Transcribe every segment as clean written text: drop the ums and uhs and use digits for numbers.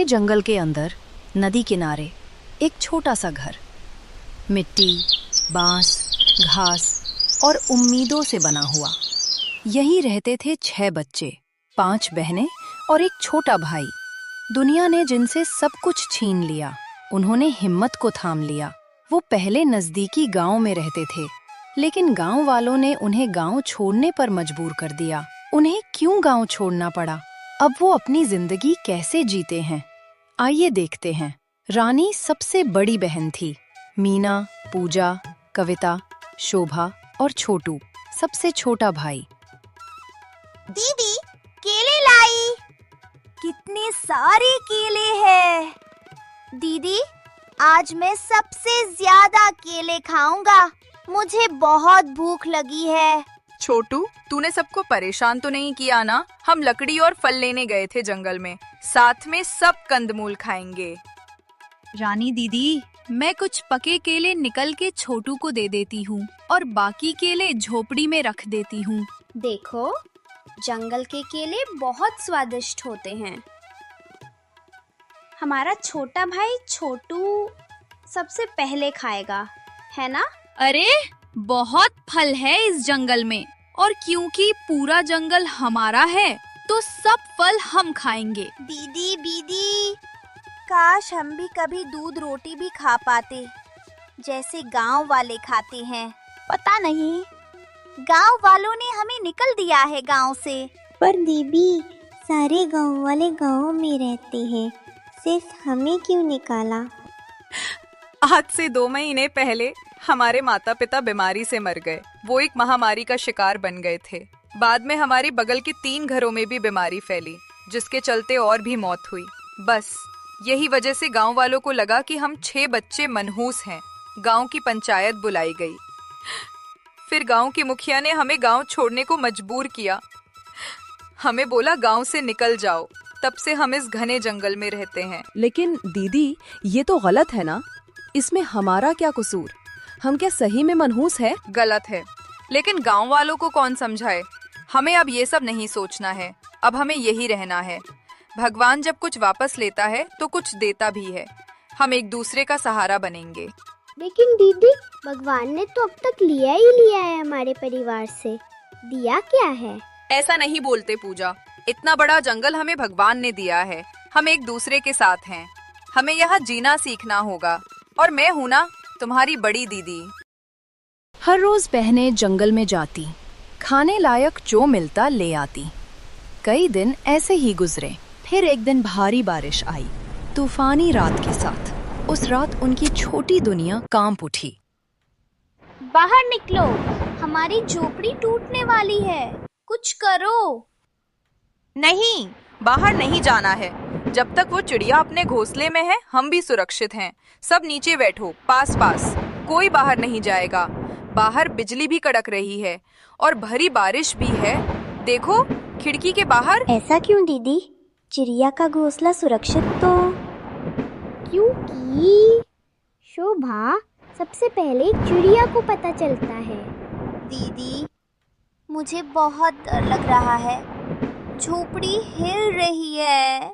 घने जंगल के अंदर नदी किनारे एक छोटा सा घर, मिट्टी, बांस, घास और उम्मीदों से बना हुआ। यहीं रहते थे 6 बच्चे, 5 बहनें और एक छोटा भाई। दुनिया ने जिनसे सब कुछ छीन लिया, उन्होंने हिम्मत को थाम लिया। वो पहले नजदीकी गांव में रहते थे, लेकिन गांव वालों ने उन्हें गांव छोड़ने पर मजबूर कर दिया। उन्हें क्यों गांव छोड़ना पड़ा? अब वो अपनी जिंदगी कैसे जीते हैं? आइए देखते हैं। रानी सबसे बड़ी बहन थी। मीना, पूजा, कविता, शोभा और छोटू सबसे छोटा भाई। दीदी, केले लाई। कितने सारे केले हैं। दीदी, आज मैं सबसे ज्यादा केले खाऊंगा। मुझे बहुत भूख लगी है। छोटू, तूने सबको परेशान तो नहीं किया ना? हम लकड़ी और फल लेने गए थे जंगल में, साथ में सब कंदमूल खाएंगे। रानी दीदी, मैं कुछ पके केले निकल के छोटू को दे देती हूँ और बाकी केले झोपड़ी में रख देती हूँ। देखो, जंगल के केले बहुत स्वादिष्ट होते हैं। हमारा छोटा भाई छोटू सबसे पहले खाएगा, है ना? अरे, बहुत फल है इस जंगल में और क्योंकि पूरा जंगल हमारा है तो सब फल हम खाएंगे। दीदी, दीदी, काश हम भी कभी दूध रोटी भी खा पाते, जैसे गांव वाले खाते हैं। पता नहीं, गांव वालों ने हमें निकल दिया है गांव से। पर दीदी, सारे गांव वाले गांव में रहते हैं, सिर्फ हमें क्यों निकाला? आज से 2 महीने पहले हमारे माता पिता बीमारी से मर गए। वो एक महामारी का शिकार बन गए थे। बाद में हमारे बगल के 3 घरों में भी बीमारी फैली, जिसके चलते और भी मौत हुई। बस यही वजह से गांव वालों को लगा कि हम 6 बच्चे मनहूस हैं। गांव की पंचायत बुलाई गई। फिर गांव के मुखिया ने हमें गांव छोड़ने को मजबूर किया। हमें बोला गांव से निकल जाओ। तब से हम इस घने जंगल में रहते हैं। लेकिन दीदी, ये तो गलत है ना? इसमें हमारा क्या कसूर? हम क्या सही में मनहूस है? गलत है, लेकिन गांव वालों को कौन समझाए? हमें अब ये सब नहीं सोचना है। अब हमें यही रहना है। भगवान जब कुछ वापस लेता है तो कुछ देता भी है। हम एक दूसरे का सहारा बनेंगे। लेकिन दीदी, भगवान ने तो अब तक लिया ही लिया है हमारे परिवार से। दिया क्या है? ऐसा नहीं बोलते पूजा। इतना बड़ा जंगल हमें भगवान ने दिया है। हम एक दूसरे के साथ हैं। हमें यहाँ जीना सीखना होगा। और मैं हूँ ना, तुम्हारी बड़ी दीदी। हर रोज बहनें जंगल में जाती, खाने लायक जो मिलता ले आती। कई दिन ऐसे ही गुजरे। फिर एक दिन भारी बारिश आई, तूफानी रात के साथ। उस रात उनकी छोटी दुनिया कांप उठी। बाहर निकलो, हमारी झोपड़ी टूटने वाली है। कुछ करो। नहीं, बाहर नहीं जाना है। जब तक वो चिड़िया अपने घोंसले में है, हम भी सुरक्षित हैं। सब नीचे बैठो, पास पास। कोई बाहर नहीं जाएगा। बाहर बिजली भी कड़क रही है और भरी बारिश भी है। देखो, खिड़की के बाहर। ऐसा क्यों दीदी? चिड़िया का घोंसला सुरक्षित तो? क्योंकि शोभा, सबसे पहले चिड़िया को पता चलता है। दीदी, मुझे बहुत डर लग रहा है। झोपड़ी हिल रही है।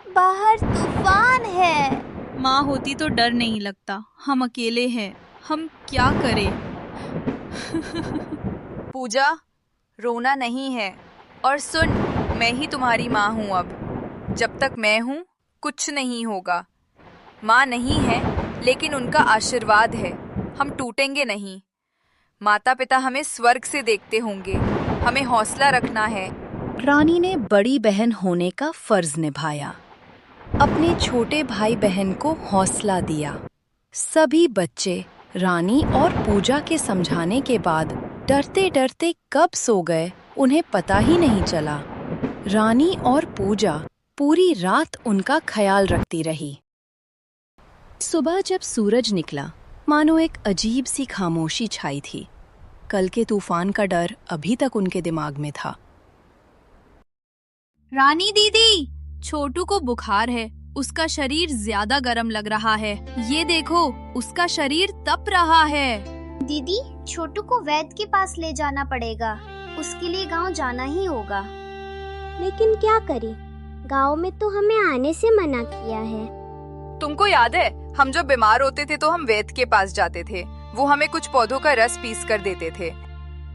बाहर तूफान है। माँ होती तो डर नहीं लगता। हम अकेले हैं, हम क्या करें? पूजा, रोना नहीं है। और सुन, मैं ही तुम्हारी माँ हूँ अब। जब तक मैं हूँ, कुछ नहीं होगा। माँ नहीं है, लेकिन उनका आशीर्वाद है। हम टूटेंगे नहीं। माता पिता हमें स्वर्ग से देखते होंगे। हमें हौसला रखना है। रानी ने बड़ी बहन होने का फर्ज निभाया। अपने छोटे भाई बहन को हौसला दिया। सभी बच्चे रानी और पूजा के समझाने के बाद डरते डरते कब सो गए, उन्हें पता ही नहीं चला। रानी और पूजा पूरी रात उनका ख्याल रखती रही। सुबह जब सूरज निकला, मानो एक अजीब सी खामोशी छाई थी। कल के तूफान का डर अभी तक उनके दिमाग में था। रानी दीदी, छोटू को बुखार है। उसका शरीर ज्यादा गर्म लग रहा है। ये देखो, उसका शरीर तप रहा है। दीदी, छोटू को वैद्य के पास ले जाना पड़ेगा। उसके लिए गांव जाना ही होगा। लेकिन क्या करें? गांव में तो हमें आने से मना किया है। तुमको याद है हम जब बीमार होते थे तो हम वैद्य के पास जाते थे, वो हमें कुछ पौधों का रस पीस कर देते थे।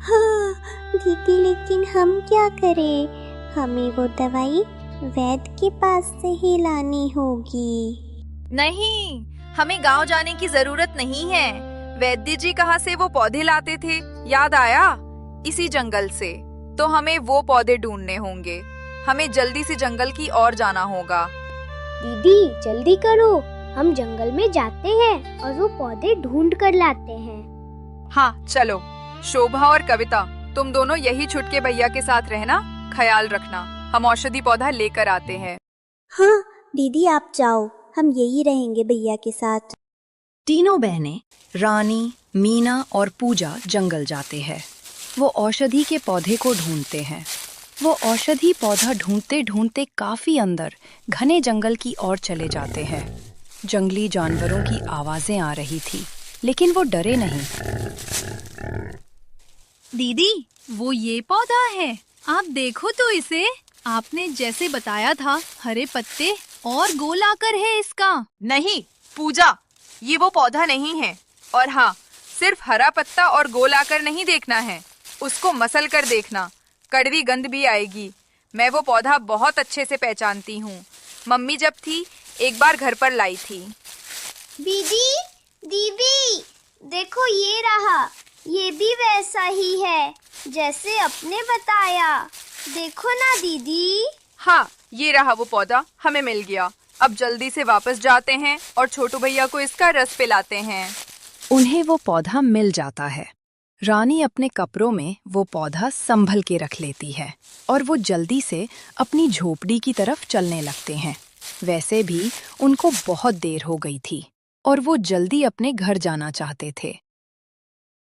हाँ दीदी, लेकिन हम क्या करें? हमें वो दवाई वैद्य के पास से ही लानी होगी। नहीं, हमें गांव जाने की जरूरत नहीं है। वैद्य जी कहाँ से वो पौधे लाते थे, याद आया? इसी जंगल से। तो हमें वो पौधे ढूंढने होंगे। हमें जल्दी से जंगल की ओर जाना होगा। दीदी जल्दी करो, हम जंगल में जाते हैं और वो पौधे ढूंढ कर लाते हैं। हाँ चलो। शोभा और कविता, तुम दोनों यही छुटके भैया के साथ रहना, ख्याल रखना। हम औषधि पौधा लेकर आते हैं। हाँ दीदी आप जाओ, हम यही रहेंगे भैया के साथ। तीनों बहनें रानी, मीना और पूजा जंगल जाते हैं। वो औषधि के पौधे को ढूंढते हैं। वो औषधि पौधा ढूंढते ढूंढते काफी अंदर घने जंगल की ओर चले जाते हैं। जंगली जानवरों की आवाजें आ रही थी, लेकिन वो डरे नहीं। दीदी वो ये पौधा है, आप देखो तो इसे। आपने जैसे बताया था, हरे पत्ते और गोल आकर है इसका। नहीं पूजा, ये वो पौधा नहीं है। और हाँ, सिर्फ हरा पत्ता और गोल आकर नहीं देखना है, उसको मसल कर देखना, कड़वी गंध भी आएगी। मैं वो पौधा बहुत अच्छे से पहचानती हूँ। मम्मी जब थी एक बार घर पर लाई थी। दीदी दीदी देखो ये रहा, ये भी वैसा ही है जैसे अपने बताया। देखो ना दीदी। हाँ ये रहा वो पौधा, हमें मिल गया। अब जल्दी से वापस जाते हैं और छोटू भैया को इसका रस पिलाते हैं। उन्हें वो पौधा मिल जाता है। रानी अपने कपड़ों में वो पौधा संभल के रख लेती है और वो जल्दी से अपनी झोपड़ी की तरफ चलने लगते हैं। वैसे भी उनको बहुत देर हो गई थी और वो जल्दी अपने घर जाना चाहते थे।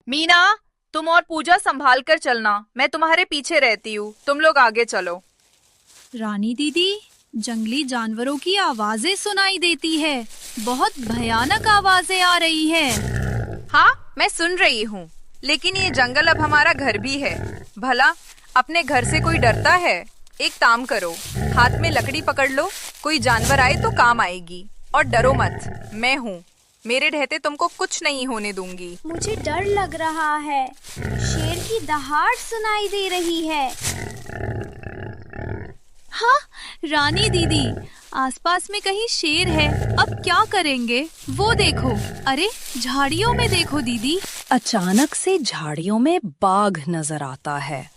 मीना, तुम और पूजा संभाल कर चलना, मैं तुम्हारे पीछे रहती हूँ, तुम लोग आगे चलो। रानी दीदी, जंगली जानवरों की आवाजें सुनाई देती है, बहुत भयानक आवाजें आ रही है। हाँ मैं सुन रही हूँ, लेकिन ये जंगल अब हमारा घर भी है। भला अपने घर से कोई डरता है? एक काम करो, हाथ में लकड़ी पकड़ लो, कोई जानवर आए तो काम आएगी। और डरो मत, मैं हूँ, मेरे रहते तुमको कुछ नहीं होने दूंगी। मुझे डर लग रहा है, शेर की दहाड़ सुनाई दे रही है। हाँ रानी दीदी, आसपास में कहीं शेर है, अब क्या करेंगे? वो देखो, अरे झाड़ियों में देखो दीदी। अचानक से झाड़ियों में बाघ नजर आता है।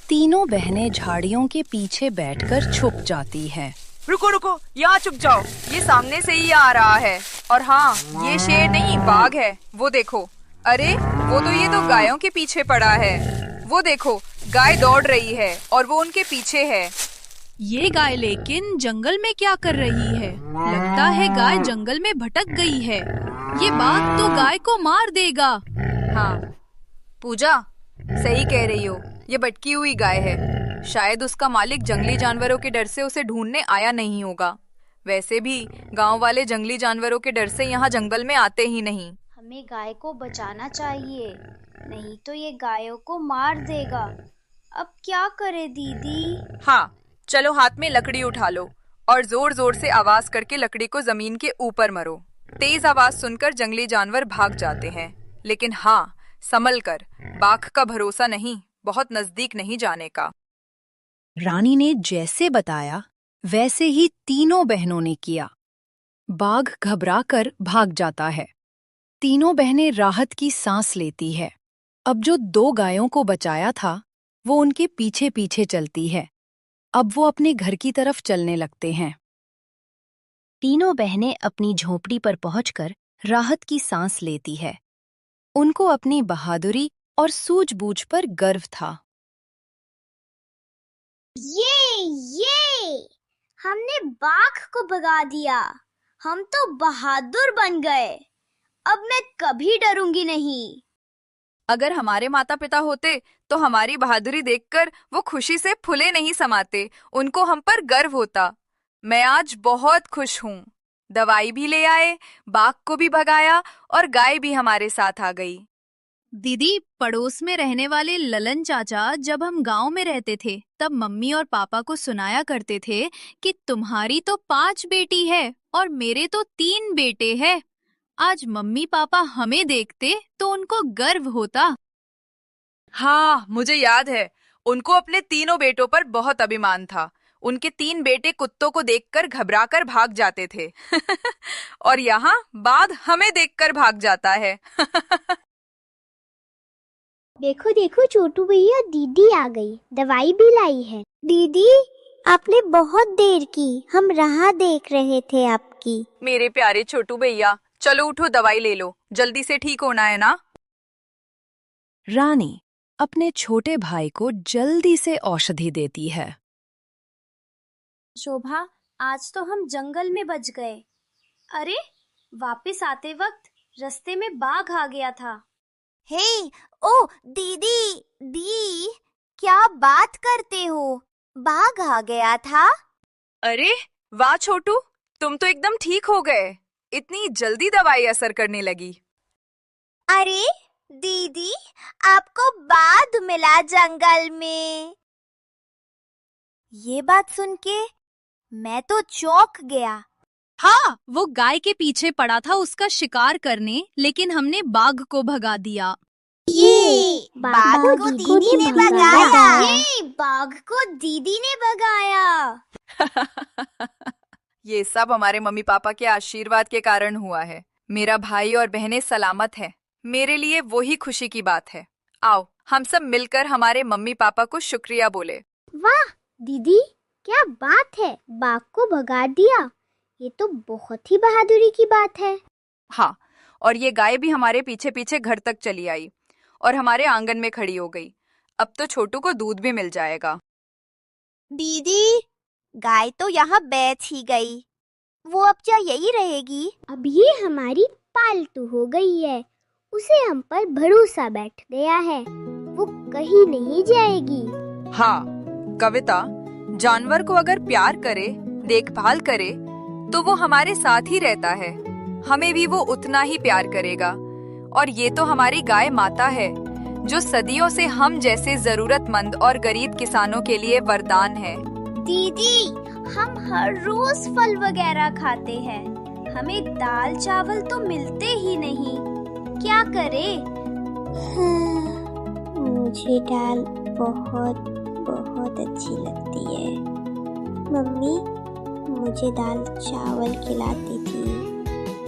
तीनों बहनें झाड़ियों के पीछे बैठकर छुप जाती हैं। रुको रुको, यहाँ छुप जाओ, ये सामने से ही आ रहा है। और हाँ, ये शेर नहीं बाघ है, वो देखो। अरे ये तो गायों के पीछे पड़ा है। वो देखो, गाय दौड़ रही है और वो उनके पीछे है। ये गाय लेकिन जंगल में क्या कर रही है? लगता है गाय जंगल में भटक गई है। ये बाघ तो गाय को मार देगा। हाँ पूजा, सही कह रही हो, ये भटकी हुई गाय है। शायद उसका मालिक जंगली जानवरों के डर से उसे ढूंढने आया नहीं होगा। वैसे भी गांव वाले जंगली जानवरों के डर से यहाँ जंगल में आते ही नहीं। हमें गाय को बचाना चाहिए, नहीं तो ये गायों को मार देगा। अब क्या करे दीदी? हाँ चलो, हाथ में लकड़ी उठा लो और जोर जोर से आवाज करके लकड़ी को जमीन के ऊपर मरो। तेज आवाज सुनकर जंगली जानवर भाग जाते हैं, लेकिन हाँ संभल कर, बाघ का भरोसा नहीं, बहुत नजदीक नहीं जाने का। रानी ने जैसे बताया वैसे ही तीनों बहनों ने किया। बाघ घबराकर भाग जाता है। तीनों बहनें राहत की सांस लेती है। अब जो 2 गायों को बचाया था वो उनके पीछे पीछे चलती है। अब वो अपने घर की तरफ चलने लगते हैं। तीनों बहनें अपनी झोपड़ी पर पहुंचकर राहत की सांस लेती है। उनको अपनी बहादुरी और सूझबूझ पर गर्व था। ये हमने बाघ को भगा दिया, हम तो बहादुर बन गए। अब मैं कभी डरूंगी नहीं। अगर हमारे माता पिता होते तो हमारी बहादुरी देखकर वो खुशी से फूले नहीं समाते, उनको हम पर गर्व होता। मैं आज बहुत खुश हूँ। दवाई भी ले आए, बाघ को भी भगाया और गाय भी हमारे साथ आ गई। दीदी, पड़ोस में रहने वाले ललन चाचा जब हम गांव में रहते थे तब मम्मी और पापा को सुनाया करते थे कि तुम्हारी तो 5 बेटी है और मेरे तो 3 बेटे हैं। आज मम्मी पापा हमें देखते तो उनको गर्व होता। हाँ, मुझे याद है। उनको अपने तीनों बेटों पर बहुत अभिमान था। उनके 3 बेटे कुत्तों को देखकर घबराकर भाग जाते थे। और यहाँ बाघ हमें देखकर भाग जाता है। देखो देखो छोटू भैया, दीदी आ गई, दवाई भी लाई है। दीदी, आपने बहुत देर की, हम राह देख रहे थे आपकी। मेरे प्यारे छोटू भैया, चलो उठो, दवाई ले लो, जल्दी से ठीक होना है ना। रानी अपने छोटे भाई को जल्दी से औषधि देती है। शोभा, आज तो हम जंगल में बच गए। अरे, वापस आते वक्त रास्ते में बाघ आ गया था। हे, ओ दीदी, क्या बात करते हो? बाघ आ गया था? अरे वाह छोटू, तुम तो एकदम ठीक हो गए। इतनी जल्दी दवाई असर करने लगी। अरे दीदी, आपको बाघ मिला जंगल में। ये बात सुन के मैं तो चौंक गया। हाँ, वो गाय के पीछे पड़ा था उसका शिकार करने, लेकिन हमने बाघ को भगा दिया। ये बाघ को दीदी ने भगाया। ये बाघ को दीदी ने भगाया। ये सब हमारे मम्मी पापा के आशीर्वाद के कारण हुआ है। मेरा भाई और बहनें सलामत हैं। मेरे लिए वही खुशी की बात है। आओ हम सब मिलकर हमारे मम्मी पापा को शुक्रिया बोले। वाह दीदी, क्या बात है, बाघ को भगा दिया। ये तो बहुत ही बहादुरी की बात है। हाँ, और ये गाय भी हमारे पीछे पीछे घर तक चली आई और हमारे आंगन में खड़ी हो गई। अब तो छोटू को दूध भी मिल जाएगा। दीदी, गाय तो यहाँ बैठ ही गई। वो अब क्या यही रहेगी? अब ये हमारी पालतू हो गई है। उसे हम पर भरोसा बैठ गया है, वो कहीं नहीं जाएगी। हाँ कविता, जानवर को अगर प्यार करे, देखभाल करे, तो वो हमारे साथ ही रहता है। हमें भी वो उतना ही प्यार करेगा। और ये तो हमारी गाय माता है, जो सदियों से हम जैसे जरूरतमंद और गरीब किसानों के लिए वरदान है। दीदी, हम हर रोज फल वगैरह खाते हैं, हमें दाल चावल तो मिलते ही नहीं। क्या करें? मुझे दाल बहुत बहुत अच्छी लगती है। मम्मी मुझे दाल चावल खिलाती थी।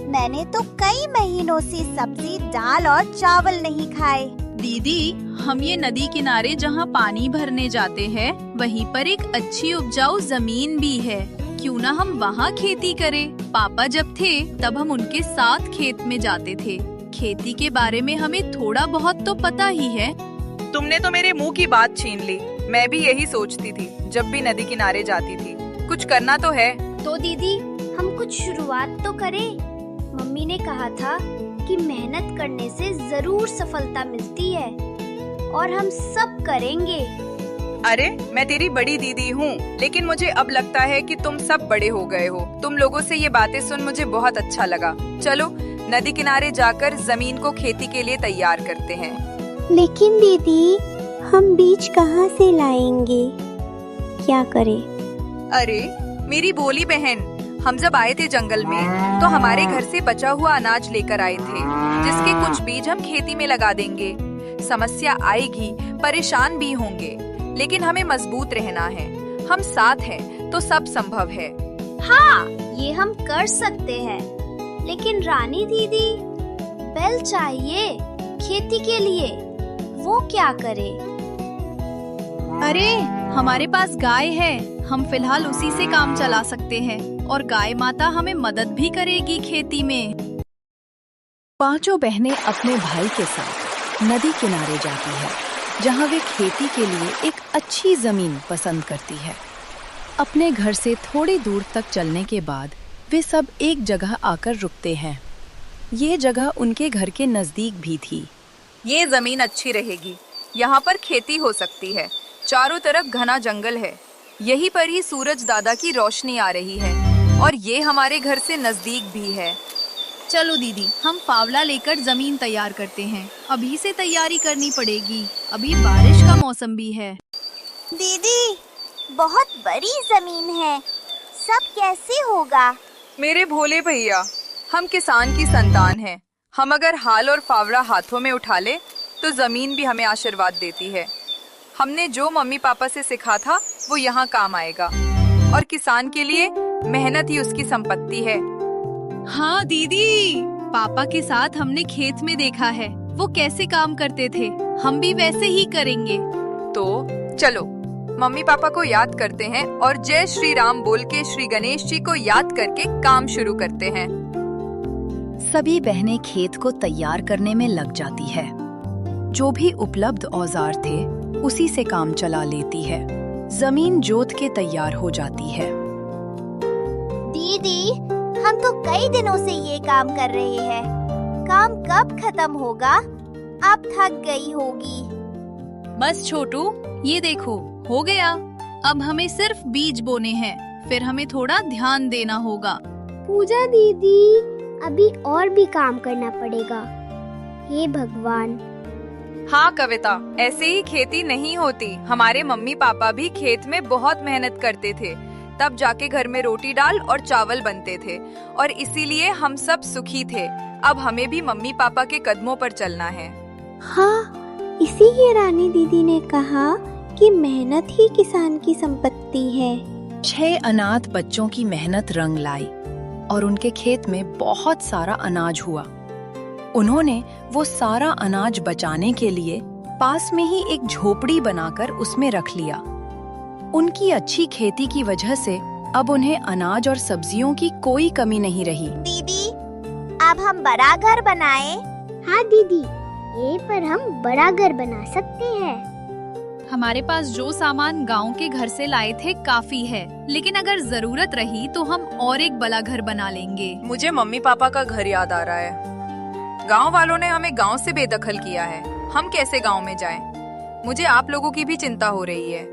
मैंने तो कई महीनों से सब्जी, दाल और चावल नहीं खाए। दीदी, हम ये नदी किनारे जहाँ पानी भरने जाते हैं, वहीं पर एक अच्छी उपजाऊ जमीन भी है। क्यों ना हम वहाँ खेती करें? पापा जब थे तब हम उनके साथ खेत में जाते थे। खेती के बारे में हमें थोड़ा बहुत तो पता ही है। तुमने तो मेरे मुंह की बात छीन ली। मैं भी यही सोचती थी जब भी नदी किनारे जाती थी। कुछ करना तो है। तो दीदी, हम कुछ शुरुआत तो करें। मम्मी ने कहा था कि मेहनत करने से जरूर सफलता मिलती है, और हम सब करेंगे। अरे मैं तेरी बड़ी दीदी हूँ, लेकिन मुझे अब लगता है कि तुम सब बड़े हो गए हो। तुम लोगों से ये बातें सुन मुझे बहुत अच्छा लगा। चलो नदी किनारे जाकर जमीन को खेती के लिए तैयार करते हैं। लेकिन दीदी, हम बीज कहाँ से लाएंगे? क्या करें? अरे मेरी भोली बहन, हम जब आए थे जंगल में तो हमारे घर से बचा हुआ अनाज लेकर आए थे, जिसके कुछ बीज हम खेती में लगा देंगे। समस्या आएगी, परेशान भी होंगे, लेकिन हमें मजबूत रहना है। हम साथ हैं तो सब संभव है। हाँ, ये हम कर सकते हैं। लेकिन रानी दीदी, बैल चाहिए खेती के लिए, वो क्या करे? अरे हमारे पास गाय है, हम फिलहाल उसी से काम चला सकते हैं, और गाय माता हमें मदद भी करेगी खेती में। पांचों बहनें अपने भाई के साथ नदी किनारे जाती है, जहां वे खेती के लिए एक अच्छी जमीन पसंद करती है। अपने घर से थोड़ी दूर तक चलने के बाद वे सब एक जगह आकर रुकते हैं। ये जगह उनके घर के नजदीक भी थी। ये जमीन अच्छी रहेगी, यहाँ पर खेती हो सकती है। चारों तरफ घना जंगल है, यहीं पर ही सूरज दादा की रोशनी आ रही है, और ये हमारे घर से नजदीक भी है। चलो दीदी, हम फावड़ा लेकर जमीन तैयार करते हैं। अभी से तैयारी करनी पड़ेगी, अभी बारिश का मौसम भी है। दीदी, बहुत बड़ी जमीन है, सब कैसे होगा? मेरे भोले भैया, हम किसान की संतान हैं। हम अगर हाल और फावड़ा हाथों में उठा ले तो जमीन भी हमें आशीर्वाद देती है। हमने जो मम्मी पापा से सीखा था वो यहाँ काम आएगा, और किसान के लिए मेहनत ही उसकी संपत्ति है। हाँ दीदी, पापा के साथ हमने खेत में देखा है, वो कैसे काम करते थे, हम भी वैसे ही करेंगे। तो चलो मम्मी पापा को याद करते हैं और जय श्री राम बोल के श्री गणेश जी को याद करके काम शुरू करते हैं। सभी बहनें खेत को तैयार करने में लग जाती है। जो भी उपलब्ध औजार थे उसी से काम चला लेती है। जमीन जोत के तैयार हो जाती है। दीदी, हम तो कई दिनों से ये काम कर रहे हैं। काम कब खत्म होगा? आप थक गई होगी। बस छोटू, ये देखो हो गया। अब हमें सिर्फ बीज बोने हैं, फिर हमें थोड़ा ध्यान देना होगा। पूजा दीदी, अभी और भी काम करना पड़ेगा। हे भगवान। हाँ कविता, ऐसे ही खेती नहीं होती। हमारे मम्मी पापा भी खेत में बहुत मेहनत करते थे, तब जाके घर में रोटी दाल और चावल बनते थे, और इसीलिए हम सब सुखी थे। अब हमें भी मम्मी पापा के कदमों पर चलना है। हाँ, इसीलिए रानी दीदी ने कहा कि मेहनत ही किसान की संपत्ति है। 6 अनाथ बच्चों की मेहनत रंग लाई और उनके खेत में बहुत सारा अनाज हुआ। उन्होंने वो सारा अनाज बचाने के लिए पास में ही एक झोपड़ी बनाकर उसमें रख लिया। उनकी अच्छी खेती की वजह से अब उन्हें अनाज और सब्जियों की कोई कमी नहीं रही। दीदी, अब हम बड़ा घर बनाएं? हाँ दीदी, ये पर हम बड़ा घर बना सकते हैं। हमारे पास जो सामान गांव के घर से लाए थे काफी है, लेकिन अगर जरूरत रही तो हम और एक बड़ा घर बना लेंगे। मुझे मम्मी पापा का घर याद आ रहा है। गांव वालों ने हमें गांव से बेदखल किया है। हम कैसे गांव में जाएं? मुझे आप लोगों की भी चिंता हो रही है।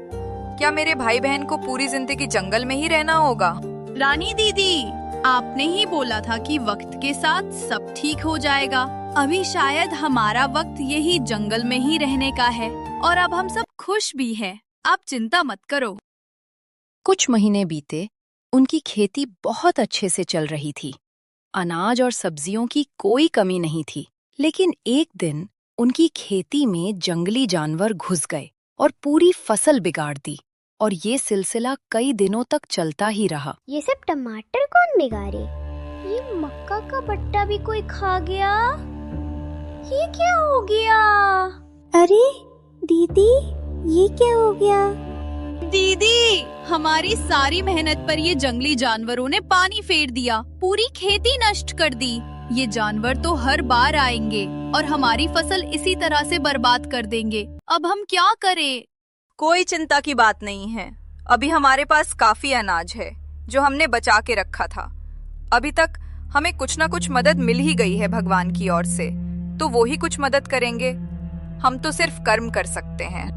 क्या मेरे भाई बहन को पूरी जिंदगी जंगल में ही रहना होगा? रानी दीदी, आपने ही बोला था कि वक्त के साथ सब ठीक हो जाएगा। अभी शायद हमारा वक्त यही जंगल में ही रहने का है, और अब हम सब खुश भी हैं। आप चिंता मत करो। कुछ महीने बीते। उनकी खेती बहुत अच्छे से चल रही थी। अनाज और सब्जियों की कोई कमी नहीं थी। लेकिन एक दिन उनकी खेती में जंगली जानवर घुस गए और पूरी फसल बिगाड़ दी, और ये सिलसिला कई दिनों तक चलता ही रहा। ये सब टमाटर कौन बिगाड़े? ये मक्का का पट्टा भी कोई खा गया। ये क्या हो गया? अरे दीदी, ये क्या हो गया? दीदी, हमारी सारी मेहनत पर ये जंगली जानवरों ने पानी फेर दिया, पूरी खेती नष्ट कर दी। ये जानवर तो हर बार आएंगे और हमारी फसल इसी तरह से बर्बाद कर देंगे। अब हम क्या करें? कोई चिंता की बात नहीं है। अभी हमारे पास काफी अनाज है जो हमने बचा के रखा था। अभी तक हमें कुछ न कुछ मदद मिल ही गई है भगवान की ओर से, तो वो ही कुछ मदद करेंगे। हम तो सिर्फ कर्म कर सकते हैं।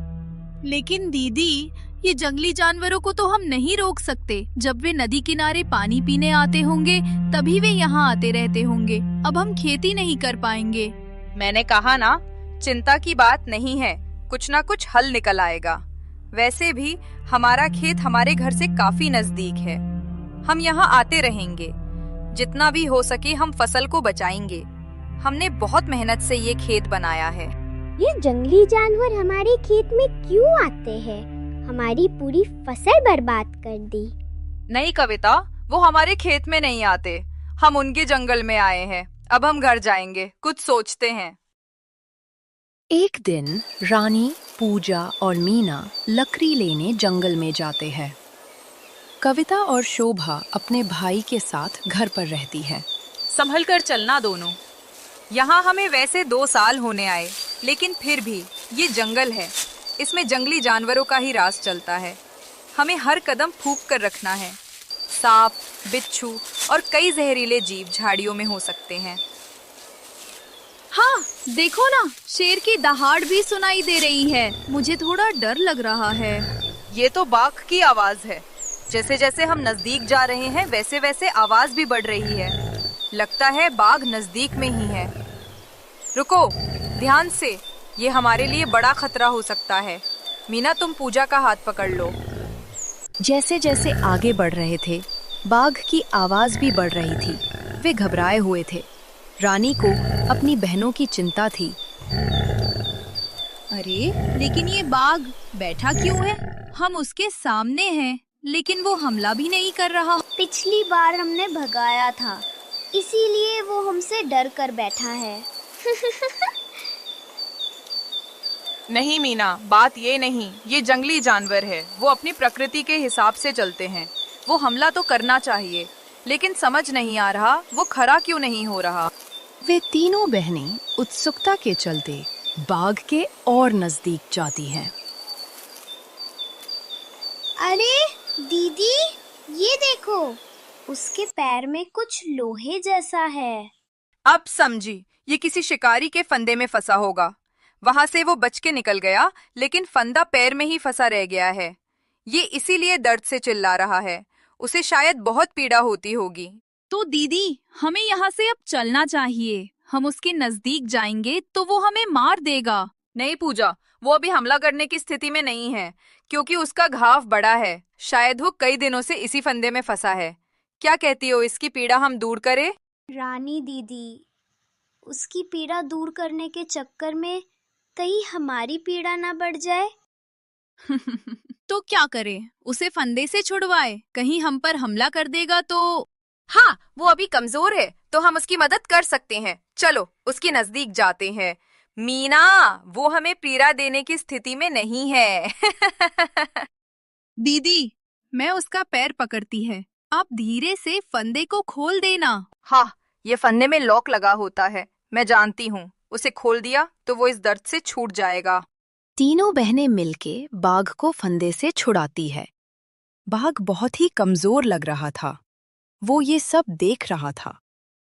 लेकिन दीदी, ये जंगली जानवरों को तो हम नहीं रोक सकते। जब वे नदी किनारे पानी पीने आते होंगे तभी वे यहाँ आते रहते होंगे। अब हम खेती नहीं कर पाएंगे। मैंने कहा ना, चिंता की बात नहीं है, कुछ ना कुछ हल निकल आएगा। वैसे भी हमारा खेत हमारे घर से काफी नजदीक है। हम यहाँ आते रहेंगे। जितना भी हो सके हम फसल को बचाएंगे। हमने बहुत मेहनत से ये खेत बनाया है। ये जंगली जानवर हमारे खेत में क्यों आते हैं? हमारी पूरी फसल बर्बाद कर दी। नहीं कविता, वो हमारे खेत में नहीं आते, हम उनके जंगल में आए हैं। अब हम घर जाएंगे, कुछ सोचते हैं। एक दिन रानी, पूजा और मीना लकड़ी लेने जंगल में जाते हैं। कविता और शोभा अपने भाई के साथ घर पर रहती है। संभल कर चलना दोनों। यहाँ हमें वैसे 2 साल होने आए, लेकिन फिर भी ये जंगल है, इसमें जंगली जानवरों का ही राज चलता है। हमें हर कदम फूंक कर रखना है। सांप, बिच्छू और कई जहरीले जीव झाड़ियों में हो सकते हैं। हाँ, देखो ना, शेर की दहाड़ भी सुनाई दे रही है। मुझे थोड़ा डर लग रहा है। ये तो बाघ की आवाज है। जैसे जैसे हम नजदीक जा रहे हैं वैसे वैसे आवाज भी बढ़ रही है। लगता है बाघ नजदीक में ही है। रुको, ध्यान से, ये हमारे लिए बड़ा खतरा हो सकता है। मीना, तुम पूजा का हाथ पकड़ लो। जैसे जैसे आगे बढ़ रहे थे, बाघ की आवाज भी बढ़ रही थी। वे घबराए हुए थे। रानी को अपनी बहनों की चिंता थी। अरे लेकिन ये बाघ बैठा क्यों है? हम उसके सामने हैं, लेकिन वो हमला भी नहीं कर रहा। पिछली बार हमने भगाया था, इसीलिए वो हमसे डर कर बैठा है। नहीं मीना, बात ये नहीं, ये जंगली जानवर है। वो अपनी प्रकृति के हिसाब से चलते हैं। वो हमला तो करना चाहिए, लेकिन समझ नहीं आ रहा वो खड़ा क्यों नहीं हो रहा। वे तीनों बहनें उत्सुकता के चलते बाघ के और नजदीक जाती हैं। अरे दीदी, ये देखो, उसके पैर में कुछ लोहे जैसा है। अब समझी, ये किसी शिकारी के फंदे में फंसा होगा। वहां से वो बच के निकल गया, लेकिन फंदा पैर में ही फंसा रह गया है। ये इसीलिए दर्द से चिल्ला रहा है। उसे शायद बहुत पीड़ा होती होगी। तो दीदी, हमें यहाँ से अब चलना चाहिए। हम उसके नजदीक जाएंगे तो वो हमें मार देगा। नहीं पूजा, वो अभी हमला करने की स्थिति में नहीं है, क्योंकि उसका घाव बड़ा है। शायद वो कई दिनों से इसी फंदे में फंसा है। क्या कहती हो, इसकी पीड़ा हम दूर करें? रानी दीदी, उसकी पीड़ा दूर करने के चक्कर में कहीं हमारी पीड़ा ना बढ़ जाए। तो क्या करें? उसे फंदे से छुड़वाए? कहीं हम पर हमला कर देगा तो? हाँ, वो अभी कमजोर है, तो हम उसकी मदद कर सकते हैं। चलो उसके नजदीक जाते हैं। मीना, वो हमें पीड़ा देने की स्थिति में नहीं है। दीदी, मैं उसका पैर पकड़ती है। आप धीरे से फंदे को खोल देना। हाँ, ये फंदे में लॉक लगा होता है, मैं जानती हूँ। उसे खोल दिया तो वो इस दर्द से छूट जाएगा। तीनों बहनें मिलके बाघ को फंदे से छुड़ाती है। बाघ बहुत ही कमजोर लग रहा था। वो ये सब देख रहा था।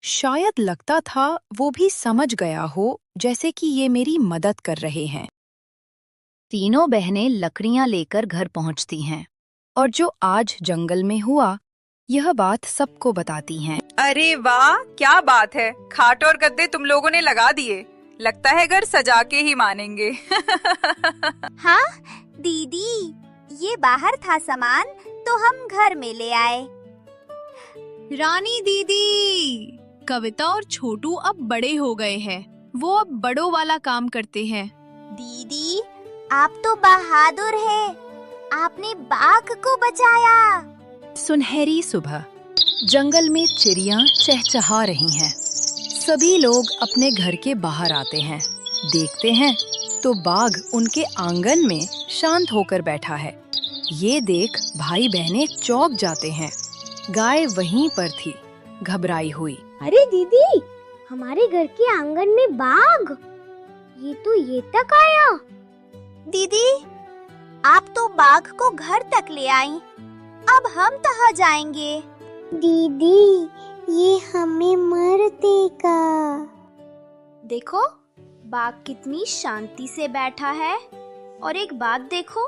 शायद लगता था वो भी समझ गया हो, जैसे कि ये मेरी मदद कर रहे हैं। तीनों बहनें लकड़ियां लेकर घर पहुंचती हैं और जो आज जंगल में हुआ, यह बात सबको बताती हैं। अरे वाह, क्या बात है! खाट और गद्दे तुम लोगों ने लगा दिए। लगता है घर सजा के ही मानेंगे। हाँ दीदी, ये बाहर था सामान, तो हम घर में ले आए। रानी दीदी, कविता और छोटू अब बड़े हो गए हैं। वो अब बड़ों वाला काम करते हैं। दीदी, आप तो बहादुर है। आपने बाघ को बचाया। सुनहरी सुबह, जंगल में चिड़ियां चहचहा रही हैं। सभी लोग अपने घर के बाहर आते हैं। देखते हैं तो बाघ उनके आंगन में शांत होकर बैठा है। ये देख भाई बहनें चौंक जाते हैं। गाय वहीं पर थी, घबराई हुई। अरे दीदी, हमारे घर के आंगन में बाघ! ये तो ये तक आया। दीदी, आप तो बाघ को घर तक ले आई। अब हम कहाँ जाएंगे? दीदी, ये हमें मर देगा। देखो, बाघ कितनी शांति से बैठा है। और एक बात देखो,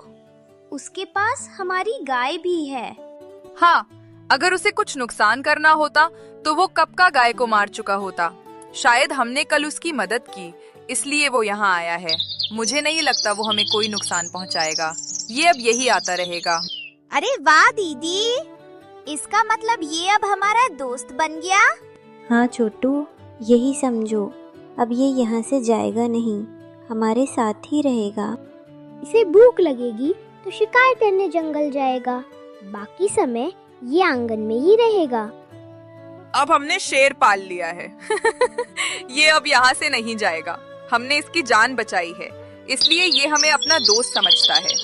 उसके पास हमारी गाय भी है। हाँ, अगर उसे कुछ नुकसान करना होता तो वो कब का गाय को मार चुका होता। शायद हमने कल उसकी मदद की, इसलिए वो यहाँ आया है। मुझे नहीं लगता वो हमें कोई नुकसान पहुँचाएगा। ये अब यही आता रहेगा। अरे वाह दीदी, इसका मतलब ये अब हमारा दोस्त बन गया। हाँ छोटू, यही समझो। अब ये यहाँ से जाएगा नहीं, हमारे साथ ही रहेगा। इसे भूख लगेगी तो शिकार करने जंगल जाएगा। बाकी समय ये आंगन में ही रहेगा। अब हमने शेर पाल लिया है। ये अब यहाँ से नहीं जाएगा। हमने इसकी जान बचाई है, इसलिए ये हमें अपना दोस्त समझता है।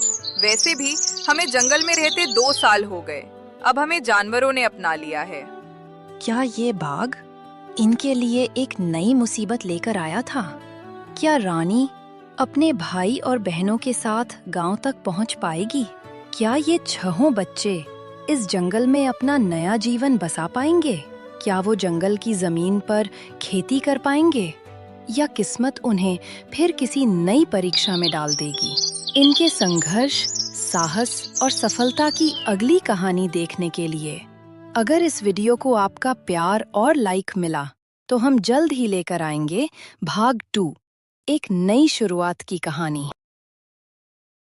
वैसे भी हमें जंगल में रहते 2 साल हो गए। अब हमें जानवरों ने अपना लिया है। क्या ये बाघ इनके लिए एक नई मुसीबत लेकर आया था? क्या रानी अपने भाई और बहनों के साथ गांव तक पहुंच पाएगी? क्या ये 6 बच्चे इस जंगल में अपना नया जीवन बसा पाएंगे? क्या वो जंगल की जमीन पर खेती कर पाएंगे, या किस्मत उन्हें फिर किसी नई परीक्षा में डाल देगी? इनके संघर्ष, साहस और सफलता की अगली कहानी देखने के लिए अगर इस वीडियो को आपका प्यार और लाइक मिला तो हम जल्द ही लेकर आएंगे भाग 2, एक नई शुरुआत की कहानी।